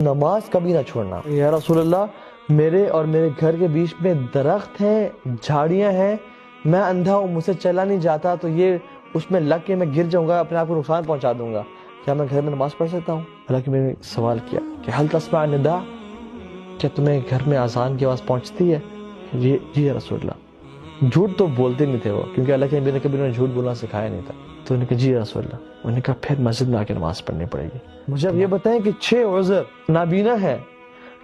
نماز کبھی نہ چھوڑنا۔ یا رسول اللہ، میرے اور میرے گھر کے بیچ میں درخت ہیں، جھاڑیاں ہیں، میں اندھا ہوں، مجھ سے چلا نہیں جاتا، تو یہ اس میں لگ کے میں گر جاؤں گا، اپنے آپ کو نقصان پہنچا دوں گا، کیا میں گھر میں نماز پڑھ سکتا ہوں؟ حالانکہ میں نے سوال کیا کہ حل تسمع النداء، کیا تمہیں گھر میں اذان کی آواز پہنچتی ہے؟ جی یا رسول اللہ۔ جھوٹ تو بولتے نہیں تھے وہ، کیونکہ اللہ کے نبی نے کبھی انہیں جھوٹ بولنا سکھایا نہیں تھا، تو انہوں نے کہا جی یا رسول اللہ۔ انہوں نے کہا پھر مسجد میں آ کے نماز پڑھنی پڑے گی۔ مجھے اب یہ بتائیں کہ 6 عذر، نابینا ہے،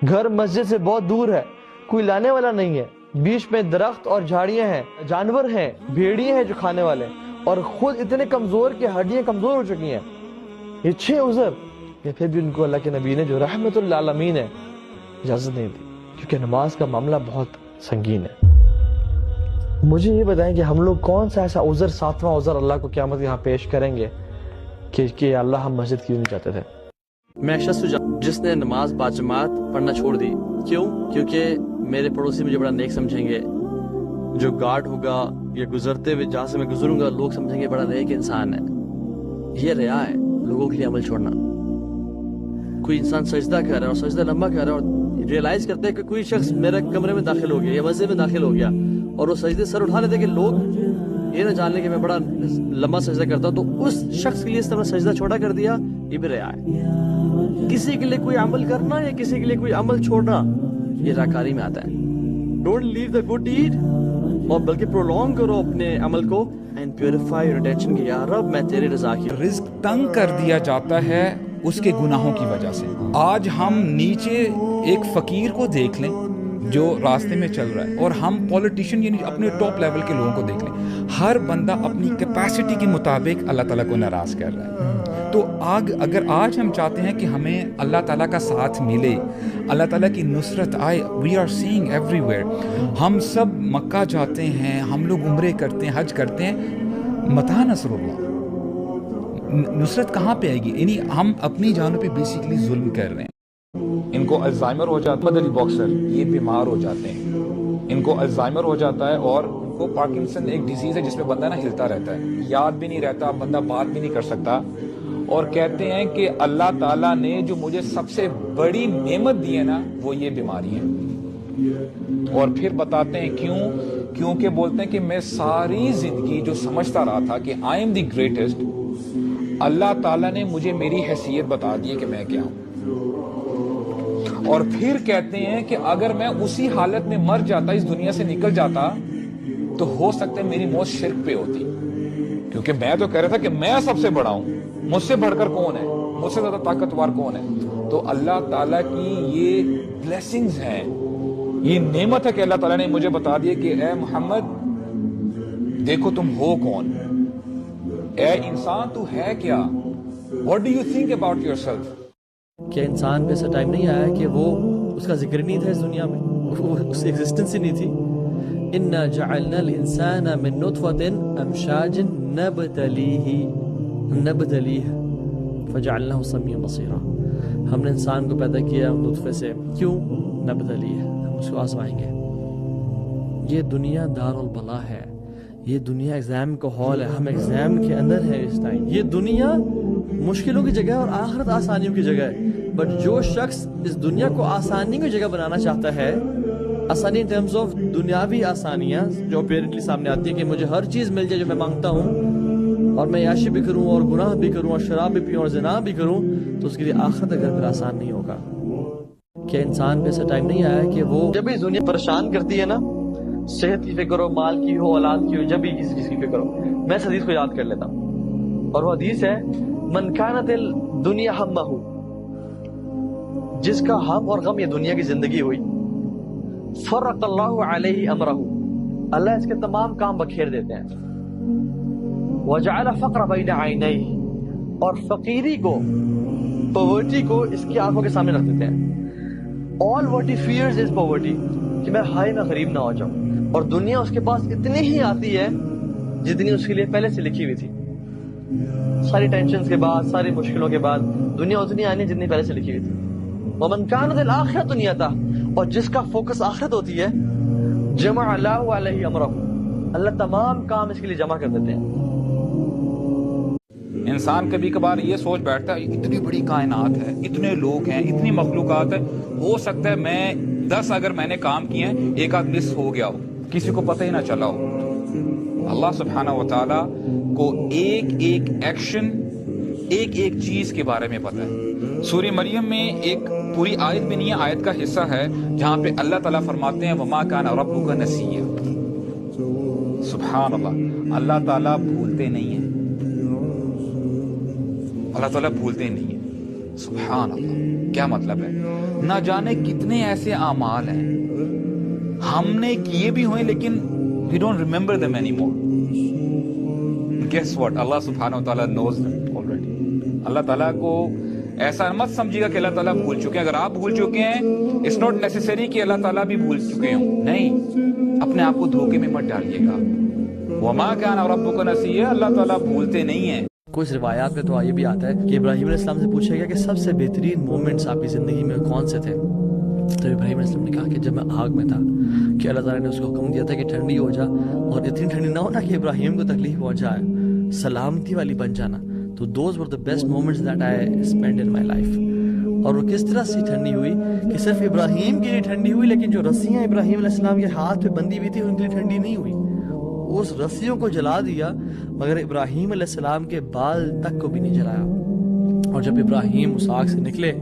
گھر مسجد سے بہت دور ہے، کوئی لانے والا نہیں ہے، بیچ میں درخت اور جھاڑیاں ہیں، جانور ہیں، بھیڑیے ہیں جو کھانے والے، اور خود اتنے کمزور کہ ہڈیاں کمزور ہو چکی ہیں، یہ 6 عذر، یہ پھر بھی ان کو اللہ کے نبی نے جو رحمت للعالمین ہے اجازت نہیں دی، کیونکہ نماز کا معاملہ بہت سنگین ہے۔ مجھے یہ بتائیں کہ ہم لوگ کون سا ایسا عذر، 7واں عذر اللہ کو قیامت یہاں پیش کریں گے کہ اللہ ہم مسجد کیوں نہیں جاتے تھے؟ میں شخص جس نے نماز باجماعت پڑھنا چھوڑ دی، کیوں؟ کیونکہ میرے پڑوسی مجھے بڑا نیک سمجھیں گے، جو گارڈ ہوگا یا گزرتے ہوئے جہاں سے میں گزروں گا لوگ سمجھیں گے بڑا نیک انسان ہے۔ یہ ریا ہے، لوگوں کے لیے عمل چھوڑنا۔ کوئی انسان سجدہ کر رہا ہے اور سجدہ لمبا کر رہا ہے اور ریئلائز کرتے ہیں کہ کوئی شخص میرے کمرے میں داخل ہو گیا یا مسجد میں داخل ہو گیا، اور وہ سجدے سر اٹھا لیتے کہ لوگ یہ نہ جان لیں کہ میں بڑا لمبا سجدہ کرتا ہوں، تو اس شخص کے لیے اس طرح سجدہ چھوڑا کر دیا، یہ بھی ریا ہے۔ کسی کے لیے کوئی عمل کرنا یا کسی کے لیے کوئی عمل چھوڑنا، یہ راکاری میں آتا ہے۔ Don't leave the good deed, اور بلکہ پرولونگ کرو اپنے عمل کو، اینڈ پیوریفائی یور انٹینشن کہ یا رب میں تیری رضا کی۔ رزق تنگ کر دیا جاتا ہے اس کے گناہوں کی وجہ سے۔ آج ہم نیچے ایک فقیر کو دیکھ لیں جو راستے میں چل رہا ہے، اور ہم پولیٹیشین یعنی اپنے ٹاپ لیول کے لوگوں کو دیکھ لیں، ہر بندہ اپنی کیپیسٹی کے مطابق اللہ تعالیٰ کو ناراض کر رہا ہے۔ تو اگر آج ہم چاہتے ہیں کہ ہمیں اللہ تعالیٰ کا ساتھ ملے، اللہ تعالیٰ کی نصرت آئے، we are seeing everywhere, ہم سب مکہ جاتے ہیں، ہم لوگ عمرے کرتے ہیں، حج کرتے ہیں، متى نصر اللہ، نصرت کہاں پہ آئے گی؟ یعنی ہم اپنی جانوں پہ بیسیکلی ظلم کر رہے ہیں۔ ان کو الزائمر ہو جاتا ہے، مدنی باکسر یہ بیمار ہو جاتے ہیں، ان کو الزائمر ہو جاتا ہے، اور ان کو پارکنسن ایک ڈیزیز ہے جس میں بندہ نا ہلتا رہتا ہے، یاد بھی نہیں رہتا، بندہ بات بھی نہیں کر سکتا، اور کہتے ہیں کہ اللہ تعالیٰ نے جو مجھے سب سے بڑی نعمت دی ہے نا وہ یہ بیماری ہے، اور پھر بتاتے ہیں کیونکہ بولتے ہیں کہ میں ساری زندگی جو سمجھتا رہا تھا کہ آئی ایم دی گریٹسٹ، اللہ تعالیٰ نے مجھے میری حیثیت بتا دی ہے کہ میں کیا ہوں، اور پھر کہتے ہیں کہ اگر میں اسی حالت میں مر جاتا، اس دنیا سے نکل جاتا، تو ہو سکتا ہے میری موت شرک پہ ہوتی، کیونکہ میں تو کہہ رہا تھا کہ میں سب سے بڑا ہوں، مجھ سے بڑھ کر کون ہے، مجھ سے زیادہ طاقتور کون ہے۔ تو اللہ تعالیٰ کی یہ بلیسنگز ہیں، یہ نعمت ہے کہ اللہ تعالیٰ نے مجھے بتا دیا کہ اے محمد دیکھو تم ہو کون، اے انسان تو ہے کیا، what do you think about yourself۔ کہ انسان پہ ایسا ٹائم نہیں آیا کہ وہ اس کا ذکر نہیں تھا اس دنیا میں، وہ اس ایگزسٹنس ہی نہیں تھی۔ انا جعلنا الانسان من نطفة امشاج نبتلیہ فجعلناه سمیعا بصیرا، ہم نے انسان کو پیدا کیا نطفے سے، کیوں؟ نبتلیہ، ہم اس کو آزمائیں گے۔ یہ دنیا دار البلا ہے، یہ دنیا ایگزام کا ہال ہے، ہم ایگزام کے اندر ہیں اس ٹائم۔ یہ دنیا مشکلوں کی جگہ اور آخرت آسانیوں کی جگہ ہے، بٹ جو شخص اس دنیا کو آسانی کی جگہ بنانا چاہتا ہے، آسانی ان ٹرمز آف دنیاوی آسانیاں جو اپیرنٹلی سامنے آتی ہیں کہ مجھے ہر چیز مل جائے جو میں مانگتا ہوں، اور میں عیاشی بھی کروں اور گناہ بھی کروں اور شراب بھی پیوں اور زنا بھی کروں، تو اس کے لیے آخرت اگر پھر آسان نہیں ہوگا۔ کہ انسان پہ ایسا ٹائم نہیں آیا کہ وہ جب بھی دنیا پریشان کرتی ہے نا، صحت کی فکر ہو، مال کی ہو، اولاد کی ہو، جب بھی کسی چیز کی فکر ہو، میں اس حدیث کو یاد کر لیتا ہوں، اور وہ حدیث ہے من کانت الدنیا ہمہ، جس کا ہم اور غم یہ دنیا کی زندگی ہوئی، فرق اللہ علیہ امرہ، اللہ اس کے تمام کام بکھیر دیتے ہیں، وجعل فقر بین عینیہ، اور فقیری کو، پاورٹی کو اس کی آنکھوں کے سامنے رکھ دیتے ہیں۔ all what he fears is poverty، کہ میں ہائے میں غریب نہ ہو جاؤں، اور دنیا اس کے پاس اتنی ہی آتی ہے جتنی اس کے لیے پہلے سے لکھی ہوئی تھی، ساری ٹینشنز کے بعد، ساری مشکلوں کے بعد دنیا اتنی آنی جتنی پہلے سے لکھی ہوئی تھی۔ ومن کانت الآخرۃ نیتہ، اور جس کا فوکس آخرت ہوتی ہے، جمع اللہ علیہ امرہ، اللہ تمام کام اس کے لیے جمع کر دیتے ہیں۔ انسان کبھی کبھار یہ سوچ بیٹھتا ہے اتنی بڑی کائنات ہے، اتنے لوگ ہیں، اتنی مخلوقات ہے، ہو سکتا ہے میں 10 اگر میں نے کام کیے ہیں ایک آدھ مس ہو گیا ہو، کسی کو پتہ ہی نہ چلا ہو۔ اللہ سبحانہ و تعالیٰ کو ایک ایک ایکشن، ایک ایک چیز کے بارے میں پتہ ہے۔ سورہ مریم میں ایک پوری آیت بھی نہیں ہے، آیت کا حصہ ہے جہاں پہ اللہ تعالیٰ فرماتے ہیں وَمَا كَانَ رَبُّكَ نَسِيًّا۔ سبحان اللہ، اللہ تعالیٰ بھولتے نہیں ہیں، اللہ تعالیٰ بھولتے نہیں ہیں۔ سبحان اللہ، کیا مطلب ہے؟ نہ جانے کتنے ایسے اعمال ہیں ہم نے کیے بھی ہوئے لیکن we don't remember them anymore. Guess what? Allah subhanahu wa ta'ala knows them already. اللہ تعالیٰ کو ایسا مت سمجھیے گا کہ اللہ تعالیٰ بھول چکے ہیں۔ اگر آپ بھول چکے ہیں it's not necessary کہ اللہ تعالیٰ بھی بھول چکے ہوں، نہیں، اپنے آپ کو دھوکے میں مت ڈالیے گا۔ وَمَا كَانَ رَبُّكَ نَسِيًّا، اللہ تعالیٰ بھولتے نہیں ہیں۔ کچھ روایات میں تو یہ بھی آتا ہے کہ ابراہیم علیہ السلام سے پوچھا گیا کہ سب سے بہترین مومنٹس آپ کی زندگی میں کون سے تھے؟ تو ابراہیم علیہ السلام نے کہا کہ جب میں آگ میں تھا کہ اللہ تعالیٰ نے اس کو حکم دیا تھا کہ ٹھنڈی ہو جا، اور اتنی ٹھنڈی نہ ہونا کہ ابراہیم کو تکلیف پہنچائے، سلامتی والی بن جانا۔ تو those were the best moments that I spend in my life. اور وہ کس طرح سے ٹھنڈی ہوئی کہ صرف ابراہیم کے لیے ٹھنڈی ہوئی، لیکن جو رسیاں ابراہیم علیہ السلام کے ہاتھ پہ بندھی ہوئی تھی ان کے لیے ٹھنڈی نہیں ہوئی۔ اس رسیوں کو جلا دیا مگر ابراہیم علیہ السلام کے بال تک کو بھی نہیں جلایا۔ اور جب ابراہیم اس آگ سے نکلے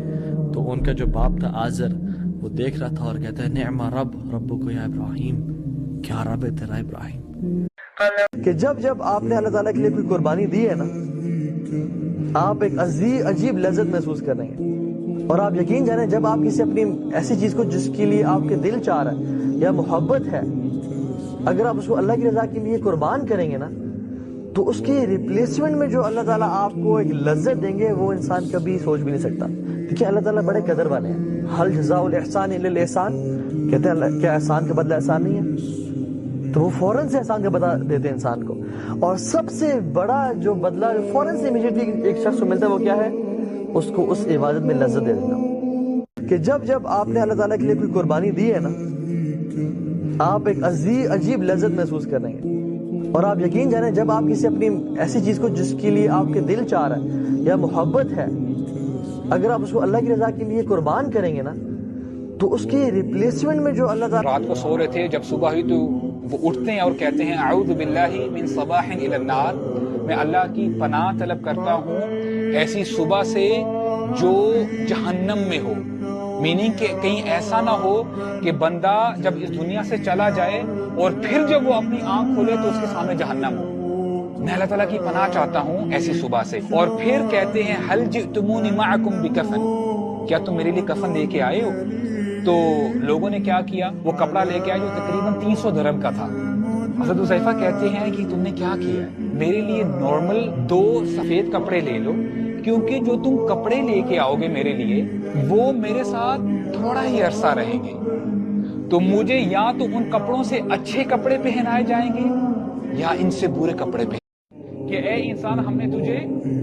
تو ان کا جو باپ تھا آزر وہ دیکھ رہا تھا اور کہتا ہے نعم ربک یا ابراہیم، کیا رب ہے تیرا ابراہیم۔ کہ جب جب آپ نے اللہ تعالیٰ کے لیے کوئی قربانی دی ہے نا، آپ ایک عجیب لذت محسوس کر رہے ہیں۔ اور آپ یقین جانیں جب آپ کسی اپنی ایسی چیز کو جس کے لیے آپ کے دل چاہ رہا ہے یا محبت ہے، اگر آپ اس کو اللہ کی رضا کے لیے قربان کریں گے نا، تو اس کے ریپلیسمنٹ میں جو اللہ تعالیٰ آپ کو ایک لذت دیں گے وہ انسان کبھی سوچ بھی نہیں سکتا۔ دیکھیے اللہ تعالیٰ بڑے قدر والے ہیں۔ حل جزاء الاحسان الا الاحسان، کہتے ہیں کیا احسان کا بدلہ احسان نہیں ہے؟ تو وہ فوراً سے احسان کا بدلہ دیتے ہیں انسان کو۔ اور سب سے بڑا جو بدلہ جو فوراً سے امیڈیٹلی ایک شخص کو ملتا ہے وہ کیا ہے؟ اس کو اس عبادت میں لذت دے دینا۔ کہ جب جب آپ نے اللہ تعالیٰ کے لیے کوئی قربانی دی ہے نا، آپ ایک عجیب لذت محسوس کر رہے ہیں۔ اور آپ یقین جانیں جب آپ کسی اپنی ایسی چیز کو جس کے لیے آپ کے دل چاہ رہا ہے یا محبت ہے، اگر آپ اس کو اللہ کی رضا کے لیے قربان کریں گے نا، تو اس کے ریپلیسمنٹ میں جو اللہ تعالیٰ رات کو سو رہے تھے، جب صبح ہوئی تو وہ اٹھتے ہیں اور کہتے ہیں اعوذ باللہ من صباح الی النار، میں اللہ کی پناہ طلب کرتا ہوں ایسی صبح سے جو جہنم میں ہو، میننگ کہ کہیں ایسا نہ ہو کہ بندہ جب اس دنیا سے چلا جائے اور پھر جب وہ اپنی آنکھ کھولے تو اس کے سامنے جہنم ہو۔ میں اللہ تعالیٰ کی پناہ چاہتا ہوں ایسی صبح سے۔ اور پھر کہتے ہیں حل جئتمونی معکم بکفن، کیا تم میرے لیے کفن لے کے آئے ہو؟ تو لوگوں نے کیا کیا، وہ کپڑا لے کے آئے جو تقریباً 300 درہم کا تھا۔ حضرت حذیفہ کہتے ہیں کہ تم نے کیا کیا ہے، میرے لیے نارمل 2 سفید کپڑے لے لو، کیونکہ جو تم کپڑے لے کے آؤ گے میرے لیے وہ میرے ساتھ تھوڑا ہی عرصہ رہیں گے، تو مجھے یا تو ان کپڑوں سے اچھے کپڑے پہنائے جائیں گے یا ان سے برے کپڑے پہنائے کہ اے انسان ہم نے تجھے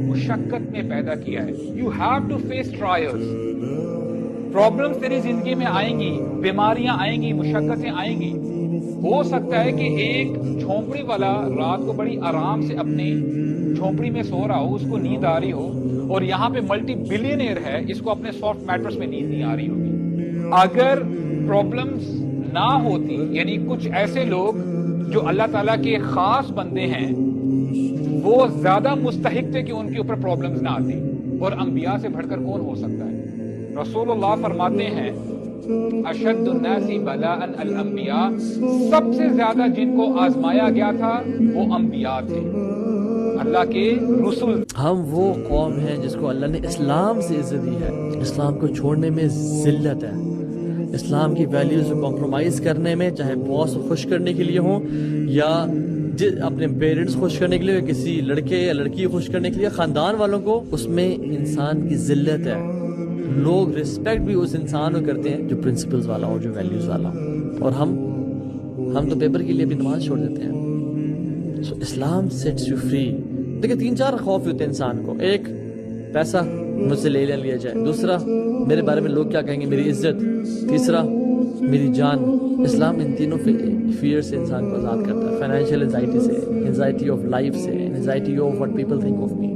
مشقت میں پیدا کیا ہے، you have to face trials, problems تیری زندگی میں آئیں گی، بیماریاں آئیں گی، مشقتیں آئیں گی۔ ہو سکتا ہے کہ ایک جھونپڑی والا رات کو بڑی آرام سے اپنی جھونپڑی میں سو رہا ہو، اس کو نیند آ رہی ہو، اور یہاں پہ ملٹی بلینئر ہے، اس کو اپنے سافٹ میٹرس میں نیند نہیں آ رہی ہوگی۔ اگر پرابلمز نہ ہوتی، یعنی کچھ ایسے لوگ جو اللہ تعالیٰ کے خاص بندے ہیں وہ زیادہ مستحق تھے کہ ان کے اوپر پرابلمز نہ آتی، اور انبیاء سے بڑھ کر کون ہو سکتا ہے؟ رسول اللہ فرماتے ہیں اشد الناس بلاء الانبیاء، سب سے زیادہ جن کو آزمایا گیا تھا وہ انبیاء تھے، اللہ کے رسول۔ ہم وہ قوم ہیں جس کو اللہ نے اسلام سے عزت دی ہے، اسلام کو چھوڑنے میں ذلت ہے، اسلام کی ویلیوز کو کمپرومائز کرنے میں، چاہے باس کو خوش کرنے کے لیے ہوں یا اپنے پیرنٹس خوش کرنے کے لیے، کسی لڑکے یا لڑکی خوش کرنے کے لیے، خاندان والوں کو، اس میں انسان کی ذلت ہے۔ لوگ ریسپیکٹ بھی اس انسان کو کرتے ہیں جو پرنسپلز والا ہو، جو ویلیوز والا ہو، اور ہم تو پیپر کے لیے بھی نماز چھوڑ دیتے ہیں۔ سو اسلام سیٹس یو فری۔ دیکھیں 3-4 خوف ہوتے ہیں انسان کو، ایک پیسہ مجھ سے لے لیا جائے، دوسرا میرے بارے میں لوگ کیا کہیں گے، میری عزت، تیسرا میری جان۔ اسلام ان تینوں فیئر سے انسان کو آزاد کرتا ہے، فائنینشیل انزائٹی سے، انزائٹی آف لائف سے، anxiety of what people think of me.